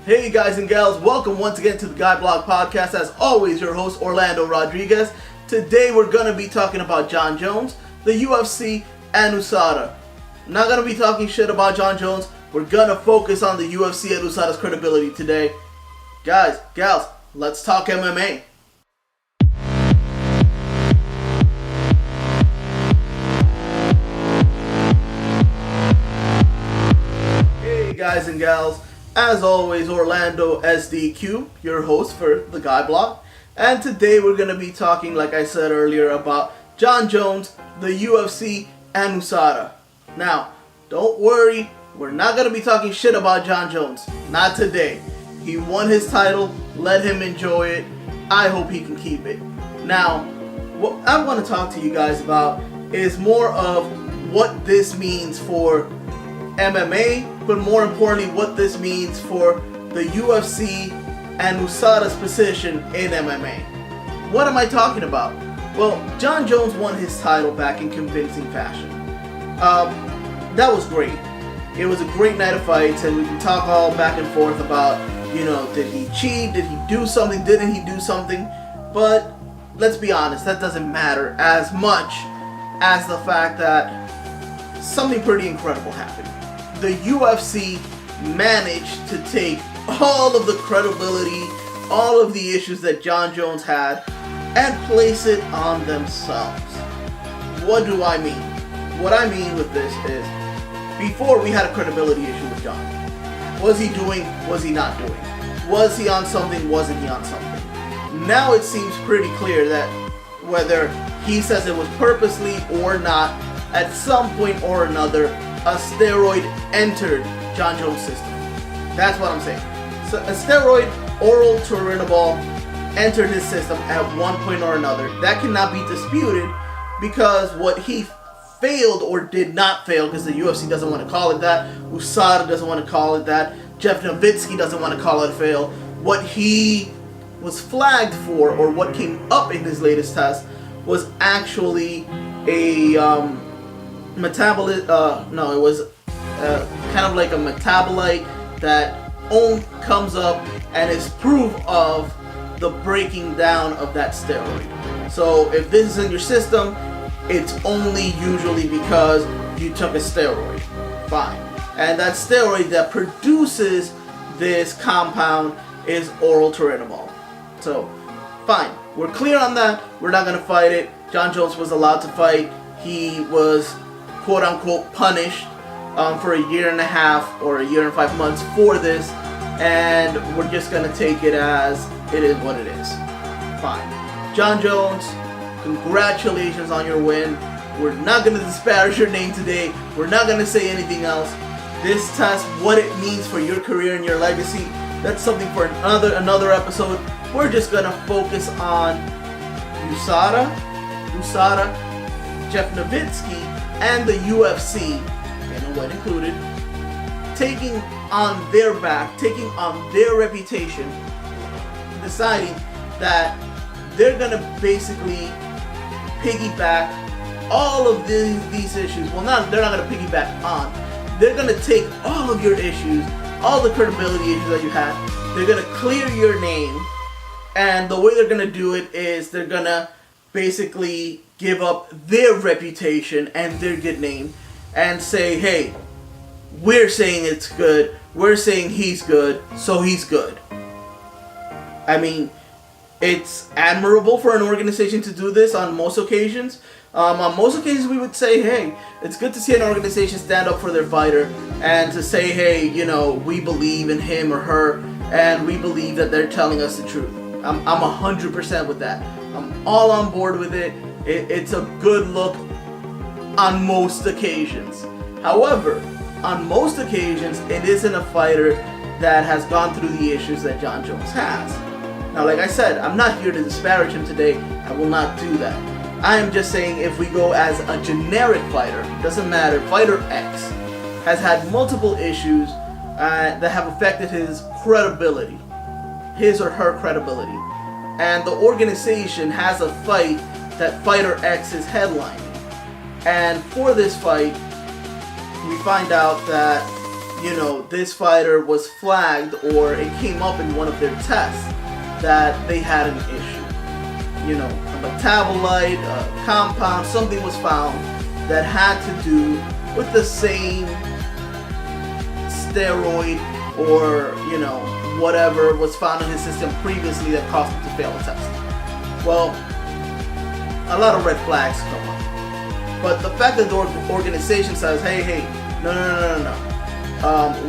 Hey guys and gals, welcome once again to the Guy Blog Podcast. As always, your host Orlando Rodriguez. Today we're going to be talking about Jon Jones, the UFC, and USADA. I'm not going to be talking shit about Jon Jones. We're going to focus on the UFC and USADA's credibility today. Guys, gals, let's talk MMA. Hey guys and gals, as always, Orlando SDQ, your host for the Guy Blog. And today we're going to be talking, like I said earlier, about Jon Jones, the UFC, and USADA. Now, don't worry, we're not going to be talking shit about Jon Jones. Not today. He won his title, let him enjoy it. I hope he can keep it. Now, what I want to talk to you guys about is more of what this means for MMA, but more importantly, what this means for the UFC and USADA's position in MMA. What am I talking about? Well, Jon Jones won his title back in convincing fashion. That was great. It was a great night of fights, and we can talk all back and forth about, did he cheat? Did he do something? Didn't he do something? But let's be honest, that doesn't matter as much as the fact that something pretty incredible happened. The UFC managed to take all of the credibility, all of the issues that Jon Jones had, and place it on themselves. What do I mean? What I mean with this is, before we had a credibility issue with Jon. Was he doing? Was he not doing? Was he on something? Wasn't he on something? Now it seems pretty clear that whether he says it was purposely or not, at some point or another, a steroid entered Jon Jones' system. That's what I'm saying. So a steroid, oral turinabol, entered his system at one point or another. That cannot be disputed because what he failed or did not fail, because the UFC doesn't want to call it that, USADA doesn't want to call it that, Jeff Nowitzki doesn't want to call it a fail. What he was flagged for, or what came up in his latest test, was actually a it was kind of like a metabolite that comes up and is proof of the breaking down of that steroid. So if this is in your system, it's only usually because you took a steroid. Fine. And that steroid that produces this compound is oral turinabol. So, fine. We're clear on that. We're not going to fight it. Jon Jones was allowed to fight. He was quote-unquote punished for a year and a half or a year and 5 months for this, and we're just going to take it as it is what it is. Fine. Jon Jones, congratulations on your win. We're not going to disparage your name today. We're not going to say anything else. This test, what it means for your career and your legacy, that's something for another episode. We're just going to focus on USADA, Jeff Nowitzki, and the UFC, and what included, taking on their back, taking on their reputation, deciding that they're going to basically piggyback all of these issues. Well, they're not going to piggyback on. They're going to take all of your issues, all the credibility issues that you had. They're going to clear your name, and the way they're going to do it is they're going to basically give up their reputation and their good name and say, hey, we're saying it's good, we're saying he's good, so he's good. I mean, it's admirable for an organization to do this on most occasions. On most occasions we would say, hey, it's good to see an organization stand up for their fighter and to say, hey, we believe in him or her and we believe that they're telling us the truth. I'm 100% with that. I'm all on board with it. It's a good look on most occasions. However, on most occasions, it isn't a fighter that has gone through the issues that Jon Jones has. Now, like I said, I'm not here to disparage him today. I will not do that. I am just saying if we go as a generic fighter, doesn't matter, fighter X has had multiple issues that have affected his credibility, his or her credibility. And the organization has a fight that fighter X is headlining. And for this fight, we find out that, this fighter was flagged, or it came up in one of their tests that they had an issue. A metabolite, a compound, something was found that had to do with the same steroid or, whatever was found in his system previously that caused him to fail a test. Well, a lot of red flags come up. But the fact that the organization says, hey, no.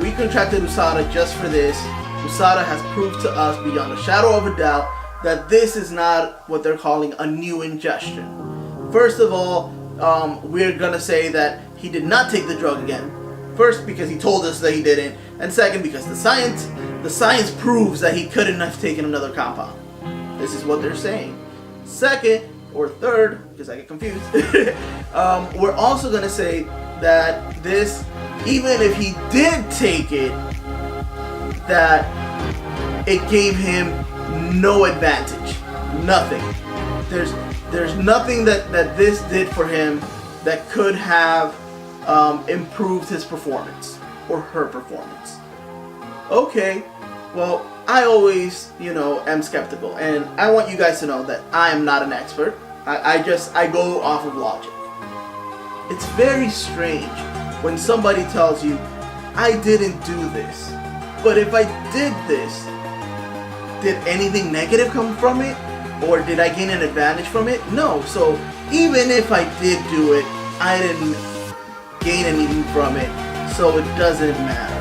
We contracted USADA just for this. USADA has proved to us beyond a shadow of a doubt that this is not what they're calling a new ingestion. First of all, we're gonna say that he did not take the drug again. First, because he told us that he didn't, and second, because the science proves that he couldn't have taken another compound. This is what they're saying. Second, or third, because I get confused, we're also gonna say that this, even if he did take it, that it gave him no advantage. Nothing. There's nothing that this did for him that could have improved his performance or her performance. Okay, well, I always, am skeptical, and I want you guys to know that I am not an expert. I go off of logic. It's very strange when somebody tells you, I didn't do this, but if I did this, did anything negative come from it? Or did I gain an advantage from it? No. So even if I did do it, I didn't gain anything from it, so it doesn't matter.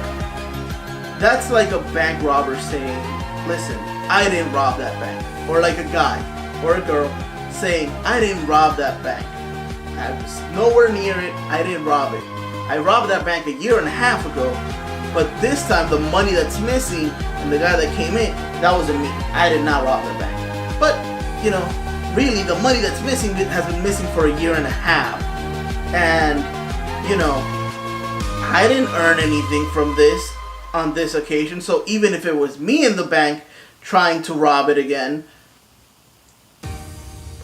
That's like a bank robber saying, listen, I didn't rob that bank. Or like a guy or a girl saying, I didn't rob that bank. I was nowhere near it, I didn't rob it. I robbed that bank a year and a half ago, but this time the money that's missing and the guy that came in, that wasn't me. I did not rob that bank. But, really the money that's missing has been missing for a year and a half. And, I didn't earn anything from this on this occasion. So even if it was me in the bank trying to rob it again,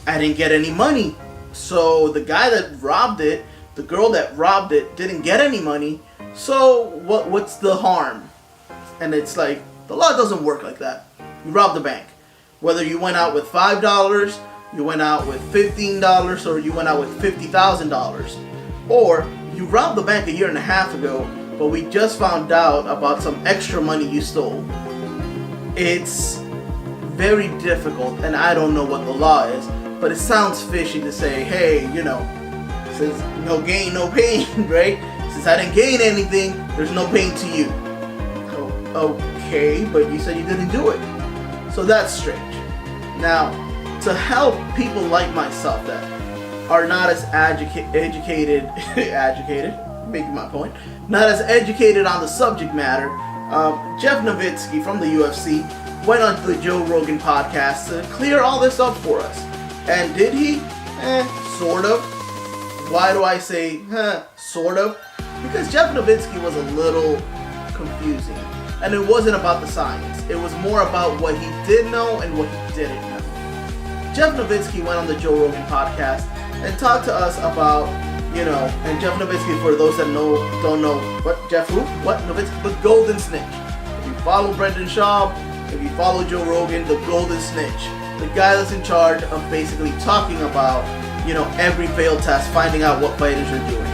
I didn't get any money. So the guy that robbed it, the girl that robbed it, didn't get any money. So what's the harm? And it's like, the law doesn't work like that. You robbed the bank. Whether you went out with $5, you went out with $15, or you went out with $50,000. Or you robbed the bank a year and a half ago, but we just found out about some extra money you stole. It's very difficult, and I don't know what the law is, but it sounds fishy to say, hey, since no gain, no pain, right? Since I didn't gain anything, there's no pain to you. Oh, okay, but you said you didn't do it. So that's strange. Now, to help people like myself that are not as educated, making my point, not as educated on the subject matter, Jeff Nowitzki from the UFC went on the Joe Rogan podcast to clear all this up for us. And did he? Sort of. Why do I say, sort of? Because Jeff Nowitzki was a little confusing. And it wasn't about the science. It was more about what he did know and what he didn't know. Jeff Nowitzki went on the Joe Rogan podcast and talked to us about, and Jeff Nowitzki, for those that don't know, Nowitzki, the Golden Snitch. If you follow Brendan Schaub, if you follow Joe Rogan, the Golden Snitch. The guy that's in charge of basically talking about, every failed test, finding out what fighters are doing.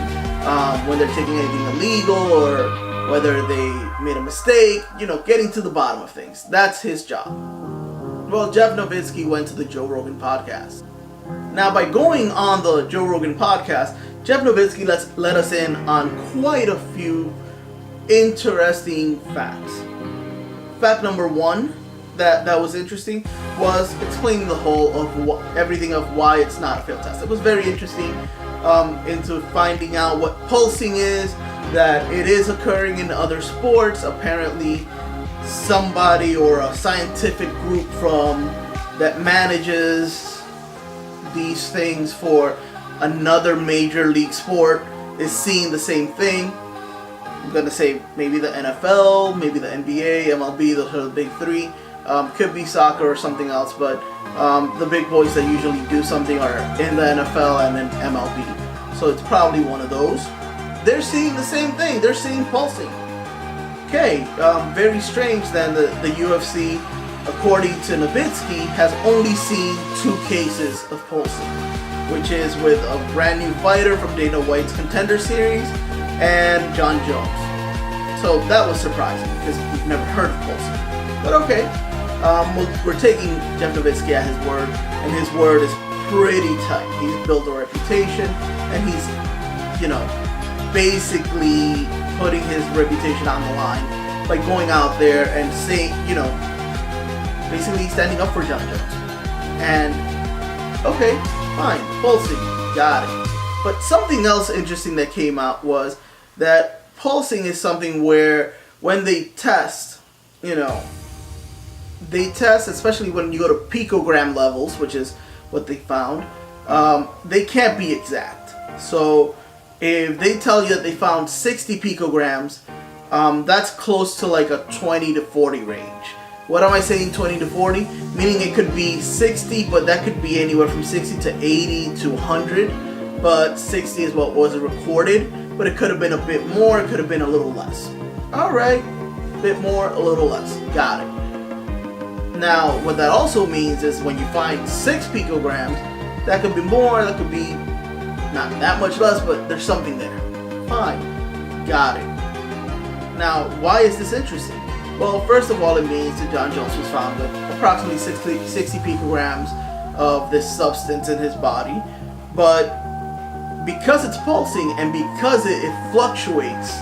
When they're taking anything illegal or whether they made a mistake, getting to the bottom of things. That's his job. Well, Jeff Nowitzki went to the Joe Rogan podcast. Now, by going on the Joe Rogan podcast, Jeff Nowitzki let us in on quite a few interesting facts. Fact number one that was interesting was explaining the whole of everything of why it's not a failed test. It was very interesting into finding out what pulsing is, that it is occurring in other sports. Apparently somebody or a scientific group that manages these things for another major league sport is seeing the same thing. I'm gonna say maybe the NFL, maybe the NBA, MLB, those are the big three. Could be soccer or something else, but the big boys that usually do something are in the NFL and in MLB. So it's probably one of those. They're seeing the same thing. They're seeing pulsing. Okay, very strange then the UFC, according to Nowitzki, has only seen 2 cases of pulsing, which is with a brand new fighter from Dana White's Contender Series and Jon Jones. So that was surprising because we've never heard of pulsing. But okay, we're taking Jeff Nowitzki at his word, and his word is pretty tight. He's built a reputation, and he's, basically putting his reputation on the line by going out there and saying, basically standing up for Jon Jones. And, okay, fine, pulsing, got it. But something else interesting that came out was that pulsing is something where when they test, especially when you go to picogram levels, which is what they found, they can't be exact. So if they tell you that they found 60 picograms, that's close to like a 20 to 40 range. What am I saying 20 to 40? Meaning it could be 60, but that could be anywhere from 60 to 80 to 100. But 60 is what was recorded, but it could have been a bit more, it could have been a little less. Alright, a bit more, a little less. Got it. Now, what that also means is when you find 6 picograms, that could be more, that could be not that much less, but there's something there. Fine. Got it. Now, why is this interesting? Well, first of all, it means that Jon Jones was found with approximately 60 picograms of this substance in his body, but because it's pulsing and because it fluctuates,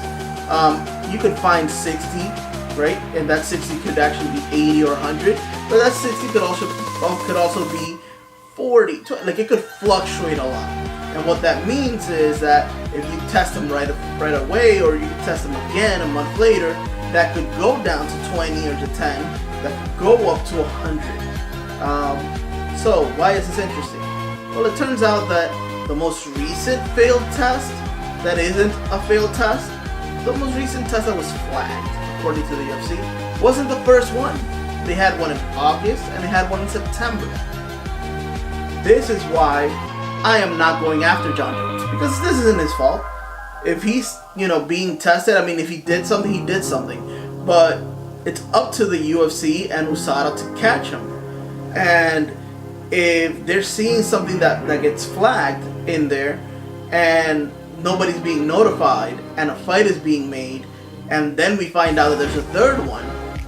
you could find 60, right? And that 60 could actually be 80 or 100, but that 60 could also be 40, like it could fluctuate a lot. And what that means is that if you test them right away, or you can test them again a month later, that could go down to 20 or to 10, that could go up to 100. So why is this interesting? Well, it turns out that the most recent failed test that isn't a failed test, the most recent test that was flagged, according to the UFC, wasn't the first one. They had one in August and they had one in September. This is why I am not going after Jon Jones, because this isn't his fault. If he's, being tested, if he did something, he did something. But it's up to the UFC and USADA to catch him. And if they're seeing something that gets flagged in there and nobody's being notified and a fight is being made, and then we find out that there's a third one,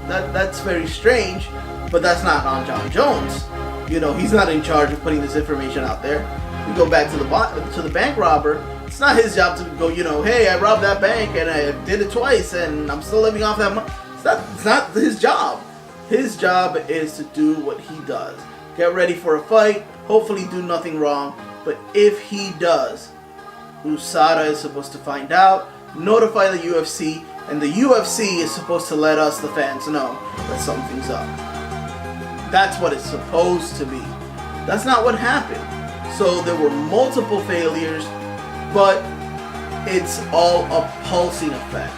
that's very strange, but that's not on Jon Jones. He's not in charge of putting this information out there. We go back to the bank robber. It's not his job to go, hey, I robbed that bank and I did it twice and I'm still living off that money. It's not his job. His job is to do what he does. Get ready for a fight, hopefully do nothing wrong, but if he does, USADA is supposed to find out, notify the UFC, and the UFC is supposed to let us, the fans, know that something's up. That's what it's supposed to be. That's not what happened. So there were multiple failures, but it's all a pulsing effect.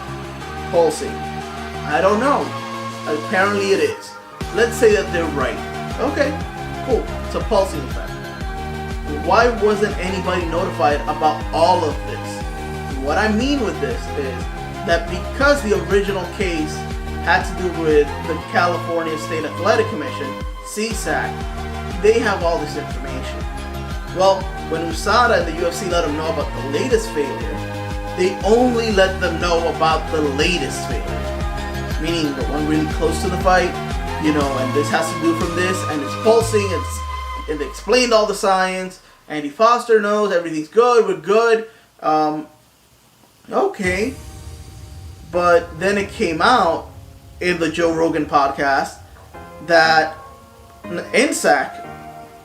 Pulsing. I don't know. Apparently it is. Let's say that they're right. Okay, cool. It's a pulsing effect. Why wasn't anybody notified about all of this? What I mean with this is that because the original case had to do with the California State Athletic Commission, CSAC, they have all this information. Well, when USADA and the UFC let them know about the latest failure, they only let them know about the latest failure. Meaning the one really close to the fight, and this has to do from this, and it's pulsing, and they explained all the science, Andy Foster knows, everything's good, we're good. Okay. But then it came out in the Joe Rogan podcast that NSAC,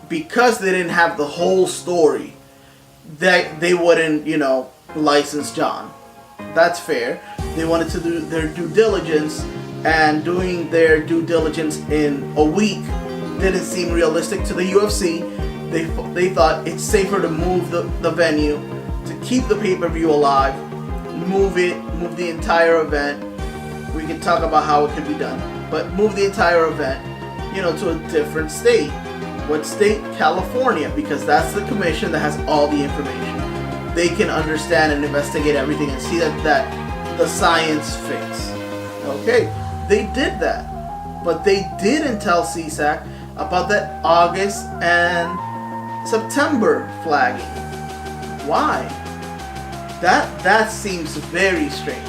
because they didn't have the whole story, that they wouldn't, license Jon. That's fair. They wanted to do their due diligence, and doing their due diligence in a week didn't seem realistic to the UFC. They thought it's safer to move the venue, to keep the pay-per-view alive, move the entire event. We can talk about how it can be done, but move the entire event, to a different state. What state? California, because that's the commission that has all the information. They can understand and investigate everything and see that the science fits. Okay, they did that. But they didn't tell CSAC about that August and September flagging. Why? That seems very strange.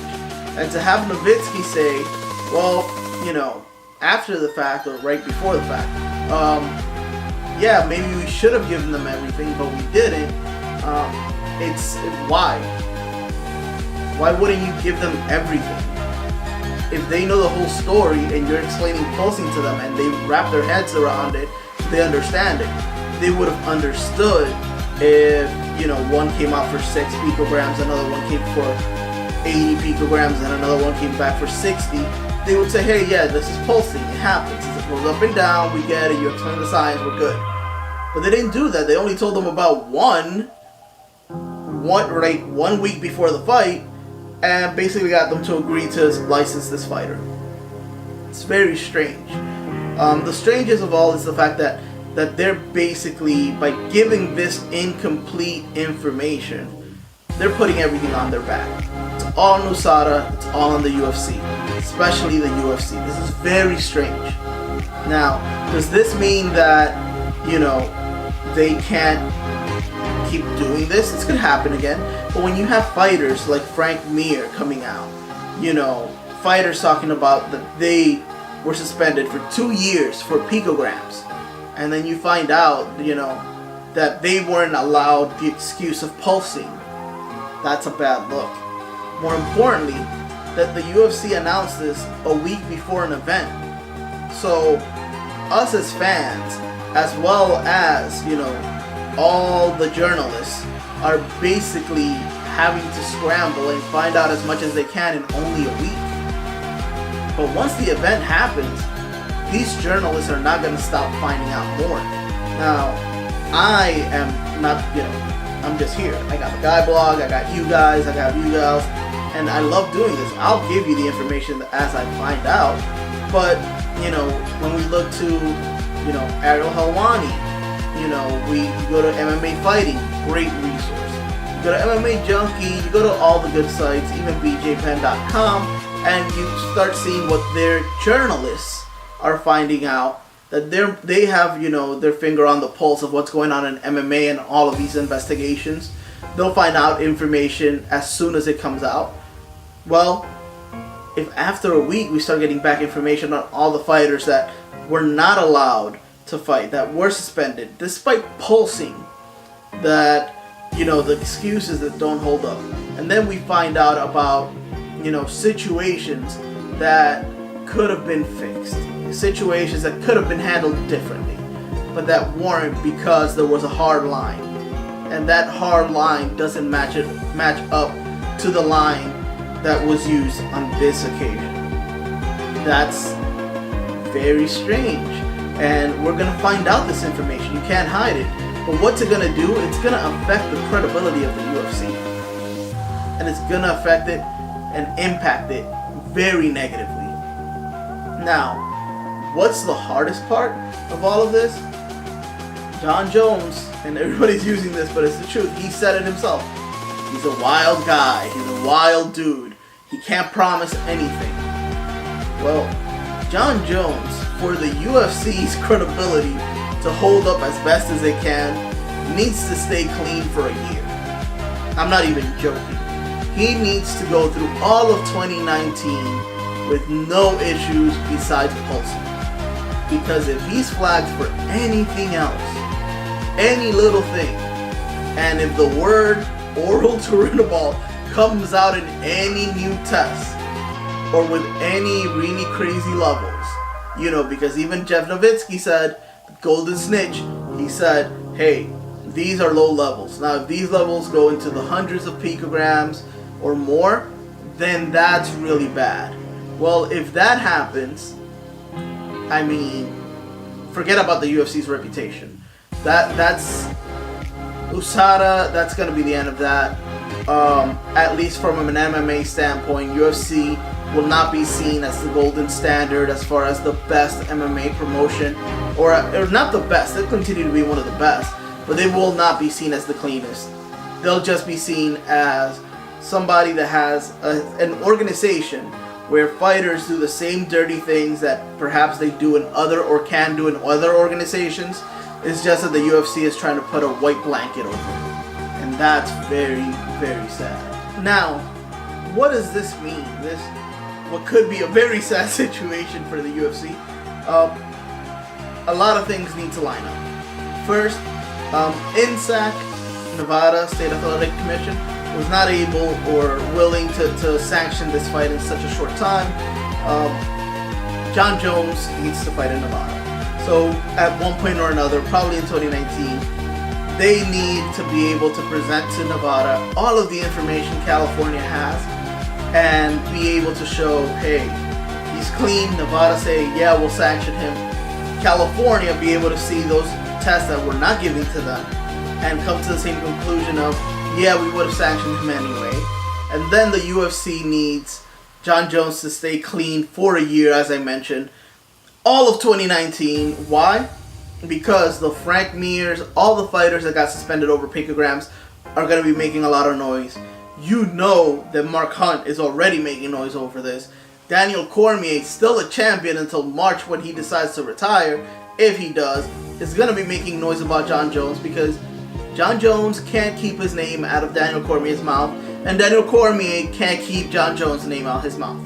And to have Nowitzki say, well, after the fact or right before the fact, yeah, maybe we should have given them everything, but we didn't. Why? Why wouldn't you give them everything? If they know the whole story and you're explaining pulsing to them and they wrap their heads around it, they understand it. They would have understood if, one came out for 6 picograms, another one came for 80 picograms, and another one came back for 60. They would say, hey, yeah, this is pulsing. It happens. It goes up and down. We get it. You explain the science. We're good. But they didn't do that. They only told them about one week before the fight, and basically got them to agree to license this fighter. It's very strange. The strangest of all is the fact that they're basically, by giving this incomplete information, they're putting everything on their back. It's all on USADA, it's all on the UFC, especially the UFC. This is very strange. Now, does this mean that, they can't keep doing this? This could happen again. But when you have fighters like Frank Mir coming out, fighters talking about that they were suspended for 2 years for picograms, and then you find out, that they weren't allowed the excuse of pulsing, that's a bad look. More importantly, that the UFC announced this a week before an event. So, us as fans, as well as, all the journalists, are basically having to scramble and find out as much as they can in only a week. But once the event happens, these journalists are not going to stop finding out more. Now, I am not, I'm just here. I got the Guy blog, I got you guys, I got you gals, and I love doing this. I'll give you the information as I find out. But, when we look to, Ariel Helwani, you go to MMA Fighting, great resource. You go to MMA Junkie, you go to all the good sites, even bjpen.com, and you start seeing what their journalists are finding out, that they have, their finger on the pulse of what's going on in MMA and all of these investigations. They'll find out information as soon as it comes out. Well, if after a week we start getting back information on all the fighters that were not allowed to fight, that were suspended, despite pulsing, that, the excuses that don't hold up. And then we find out about, situations that could have been fixed. Situations that could have been handled differently, but that weren't because there was a hard line. And that hard line doesn't match up to the line that was used on this occasion. That's very strange. And we're going to find out this information. You can't hide it. But what's it going to do? It's going to affect the credibility of the UFC. And it's going to affect it and impact it very negatively. Now, what's the hardest part of all of this? Jon Jones, and everybody's using this, but it's the truth. He said it himself. He's a wild guy. He's a wild dude. He can't promise anything. Well, Jon Jones, for the UFC's credibility to hold up as best as it can, needs to stay clean for a year. I'm not even joking. He needs to go through all of 2019 with no issues besides pulsing. Because if he's flagged for anything else, any little thing, and if the word oral turinabol comes out in any new test, or with any really crazy levels, because even Jeff Nowitzki said, Golden Snitch, he said, hey, these are low levels. Now, if these levels go into the hundreds of picograms or more, then that's really bad. Well, if that happens, forget about the UFC's reputation. That's USADA, that's going to be the end of that. At least from an MMA standpoint, UFC will not be seen as the golden standard as far as the best MMA promotion, or not the best. They'll continue to be one of the best, but they will not be seen as the cleanest. They'll just be seen as somebody that has an organization where fighters do the same dirty things that perhaps they do in other or can do in other organizations. It's just that the UFC is trying to put a white blanket over it. And that's very, very sad. Now, what does this mean? What could be a very sad situation for the UFC? A lot of things need to line up. First, INSAC, Nevada State Athletic Commission, was not able or willing to sanction this fight in such a short time. Jon Jones needs to fight in Nevada. So at one point or another, probably in 2019, they need to be able to present to Nevada all of the information California has and be able to show, hey, he's clean. Nevada say, yeah, we'll sanction him. California be able to see those tests that we're not giving to them and come to the same conclusion of, yeah, we would have sanctioned him anyway. And then the UFC needs Jon Jones to stay clean for a year, as I mentioned, all of 2019. Why? Because the Frank Mirs, all the fighters that got suspended over picograms are going to be making a lot of noise. You know that Mark Hunt is already making noise over this. Daniel Cormier, still a champion until March when he decides to retire, if he does, is going to be making noise about Jon Jones because Jon Jones can't keep his name out of Daniel Cormier's mouth, and Daniel Cormier can't keep Jon Jones' name out of his mouth.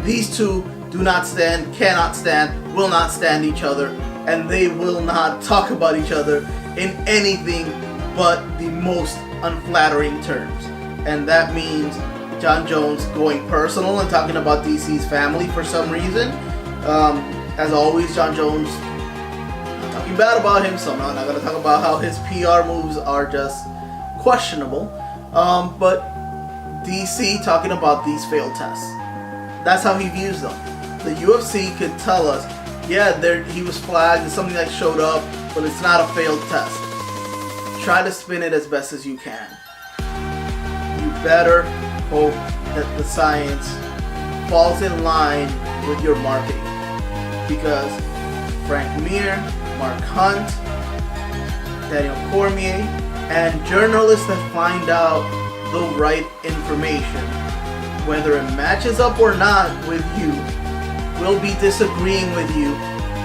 These two do not stand, cannot stand, will not stand each other, and they will not talk about each other in anything but the most unflattering terms. And that means Jon Jones going personal and talking about DC's family for some reason. As always, Jon Jones talking bad about him, so I'm not going to talk about how his PR moves are just questionable. But DC talking about these failed tests. That's how he views them. The UFC could tell us, yeah, he was flagged, it's something that showed up, but it's not a failed test. Try to spin it as best as you can. You better hope that the science falls in line with your marketing. Because Frank Mir, Mark Hunt, Daniel Cormier, and journalists that find out the right information, whether it matches up or not with you, will be disagreeing with you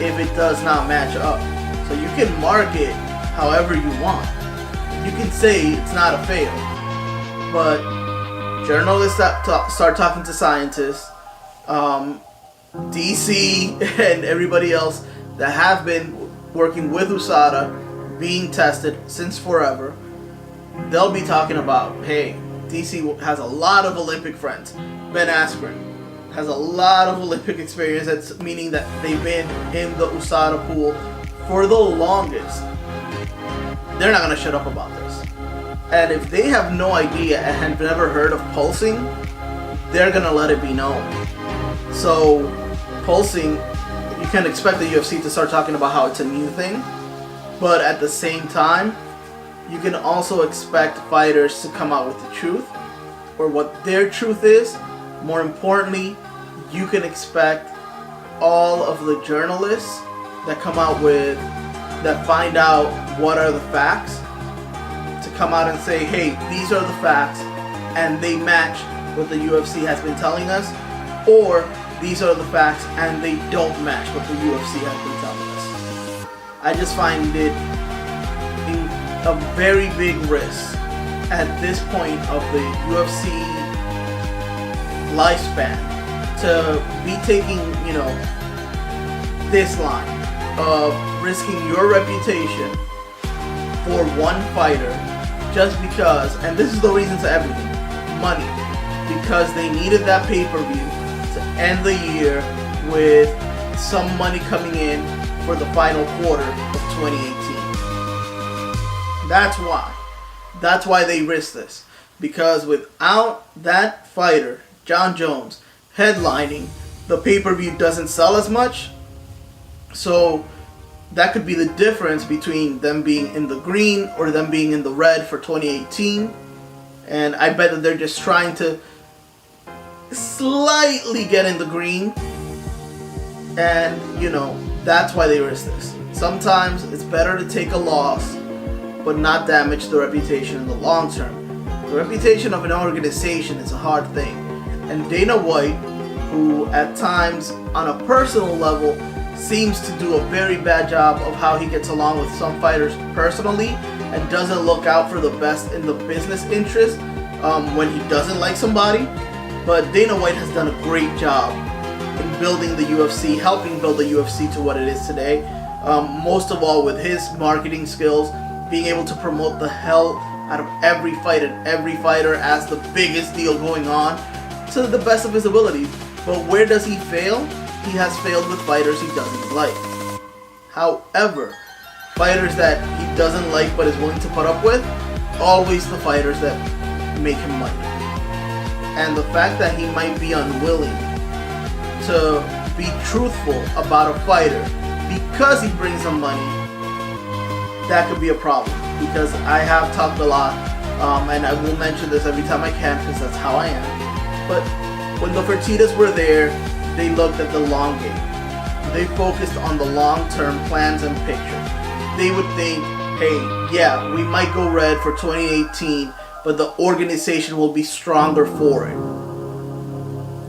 if it does not match up. So you can market however you want. You can say it's not a fail, but journalists that start talking to scientists, DC and everybody else that have been working with USADA, being tested since forever, they'll be talking about, hey, DC has a lot of Olympic friends. Ben Askren has a lot of Olympic experience, that's meaning that they've been in the USADA pool for the longest. They're not going to shut up about this. And if they have no idea and have never heard of pulsing, they're going to let it be known. So, pulsing, you can expect the UFC to start talking about how it's a new thing, but at the same time, you can also expect fighters to come out with the truth, or what their truth is. More importantly, you can expect all of the journalists that come out with, that find out what are the facts, to come out and say, hey, these are the facts, and they match what the UFC has been telling us, or these are the facts and they don't match what the UFC has been telling us. I just find it a very big risk at this point of the UFC lifespan to be taking, this line of risking your reputation for one fighter just because, and this is the reason to everything, money, because they needed that pay-per-view to end the year with some money coming in for the final quarter of 2018. That's why they risked this. Because without that fighter, Jon Jones, headlining, the pay-per-view doesn't sell as much. So that could be the difference between them being in the green or them being in the red for 2018. And I bet that they're just trying to slightly get in the green. And, that's why they risk this. Sometimes it's better to take a loss but not damage the reputation in the long term. The reputation of an organization is a hard thing. And Dana White, who at times on a personal level seems to do a very bad job of how he gets along with some fighters personally and doesn't look out for the best in the business interest when he doesn't like somebody. But Dana White has done a great job in building the UFC, helping build the UFC to what it is today. Most of all with his marketing skills, being able to promote the hell out of every fight and every fighter as the biggest deal going on to the best of his ability. But where does he fail? He has failed with fighters he doesn't like. However, fighters that he doesn't like but is willing to put up with, always the fighters that make him money. And the fact that he might be unwilling to be truthful about a fighter because he brings him money, that could be a problem. Because I have talked a lot, and I will mention this every time I can because that's how I am. But when the Fertittas were there, they looked at the long game. They focused on the long-term plans and picture. They would think, hey, yeah, we might go red for 2018, but the organization will be stronger for it.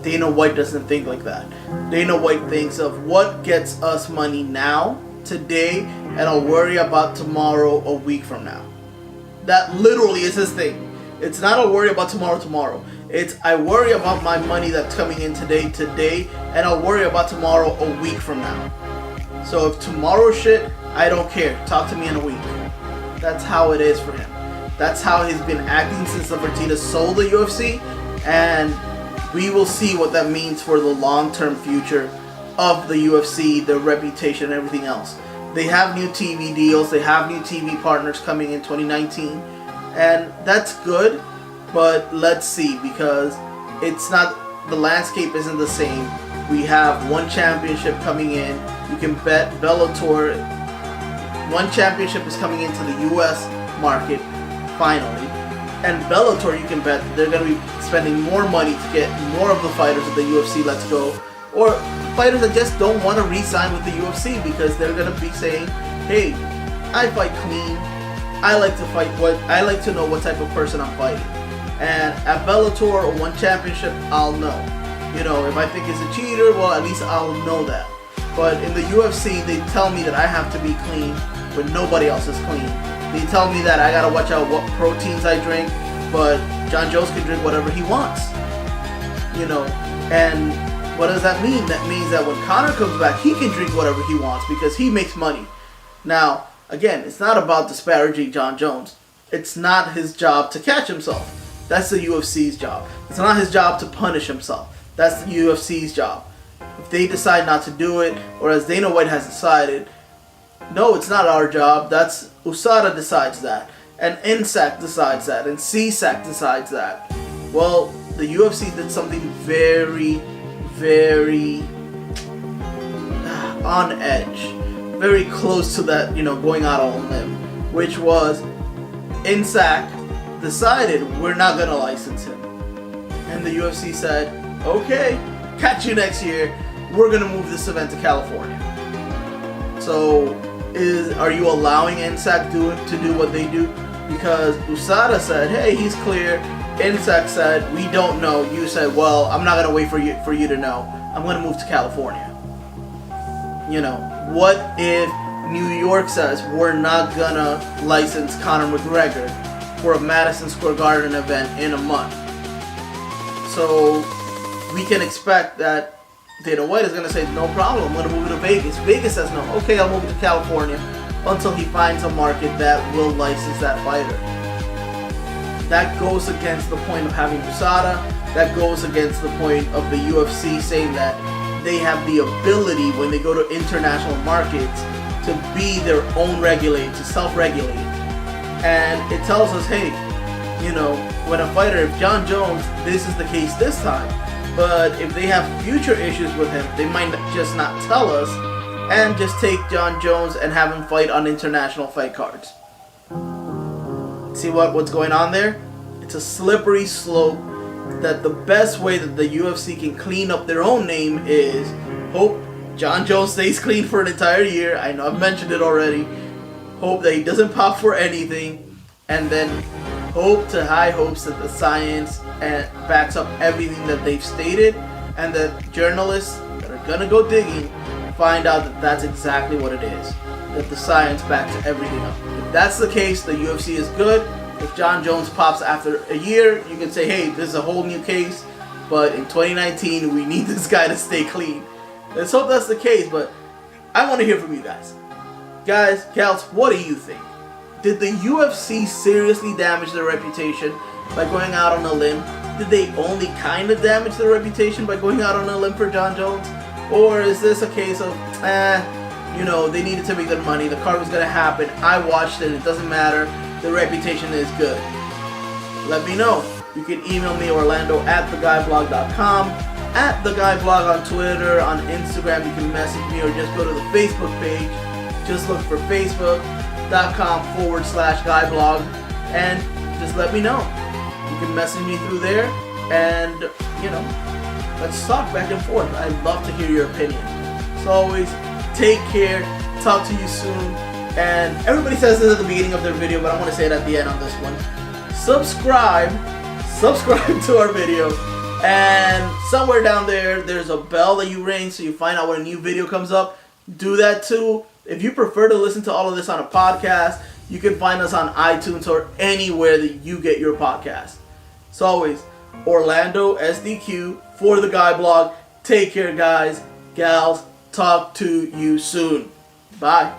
Dana White doesn't think like that. Dana White thinks of what gets us money now, today, and I'll worry about tomorrow a week from now. That literally is his thing. It's not I'll worry about tomorrow. It's I worry about my money that's coming in today, and I'll worry about tomorrow a week from now. So if tomorrow's shit, I don't care. Talk to me in a week. That's how it is for him. That's how he's been acting since the Fertittas sold the UFC, and we will see what that means for the long-term future of the UFC, their reputation, and everything else. They have new TV deals, they have new TV partners coming in 2019, and that's good, but let's see, because it's not, the landscape isn't the same. We have one championship coming in. You can bet Bellator, one championship is coming into the US market, finally. And Bellator, you can bet they're going to be spending more money to get more of the fighters of the UFC Let's Go, or fighters that just don't want to re-sign with the UFC because they're going to be saying, hey, I fight clean, I like to fight I like to know what type of person I'm fighting. And at Bellator or one championship, I'll know. You know, if I think it's a cheater, well, at least I'll know that. But in the UFC, they tell me that I have to be clean when nobody else is clean. They tell me that I gotta watch out what proteins I drink, but Jon Jones can drink whatever he wants. You know, and what does that mean? That means that when Conor comes back, he can drink whatever he wants because he makes money. Now, again, it's not about disparaging Jon Jones. It's not his job to catch himself. That's the UFC's job. It's not his job to punish himself. That's the UFC's job. If they decide not to do it, or as Dana White has decided, no, it's not our job. That's USADA decides that, and NSAC decides that, and CSAC decides that. Well, the UFC did something very, very on edge, very close to that, you know, going out on a limb, which was NSAC decided we're not gonna license him, and the UFC said, okay, catch you next year. We're gonna move this event to California. So, are you allowing NSAC to do what they do? Because USADA said, hey, he's clear. NSAC said, we don't know. You said, well, I'm not gonna wait for you to know. I'm gonna move to California. You know, what if New York says we're not gonna license Conor McGregor for a Madison Square Garden event in a month? So we can expect that Dana White is going to say, no problem, I'm going to move it to Vegas. Vegas says no. Okay, I'll move it to California until he finds a market that will license that fighter. That goes against the point of having USADA. That goes against the point of the UFC saying that they have the ability, when they go to international markets, to be their own regulator, to self-regulate. And it tells us, hey, you know, when a fighter, if Jon Jones, this is the case this time, but if they have future issues with him, they might just not tell us and just take Jon Jones and have him fight on international fight cards. See what's going on there? It's a slippery slope that the best way that the UFC can clean up their own name is hope Jon Jones stays clean for an entire year. I know I've mentioned it already. Hope that he doesn't pop for anything, and then hope to high hopes that the science backs up everything that they've stated, and the journalists that are gonna go digging find out that that's exactly what it is. That the science backs everything up. If that's the case, the UFC is good. If Jon Jones pops after a year, you can say, hey, this is a whole new case, but in 2019, we need this guy to stay clean. Let's hope that's the case, but I want to hear from you guys. Guys, gals, what do you think? Did the UFC seriously damage their reputation by going out on a limb? Did they only kind of damage their reputation by going out on a limb for Jon Jones? Or is this a case of, they needed to make their money, the card was going to happen, I watched it doesn't matter, the reputation is good? Let me know. You can email me, orlando@theguyblog.com, @theguyblog on Twitter, on Instagram, you can message me, or just go to the Facebook page. Just look for facebook.com/guyblog and just let me know. You can message me through there and, let's talk back and forth. I'd love to hear your opinion. As always, take care, talk to you soon, and everybody says this at the beginning of their video, but I want to say it at the end on this one. Subscribe to our video, and somewhere down there, there's a bell that you ring so you find out when a new video comes up. Do that too. If you prefer to listen to all of this on a podcast, you can find us on iTunes or anywhere that you get your podcast. As always, Orlando SDQ for the Guy Blog. Take care, guys, gals. Talk to you soon. Bye.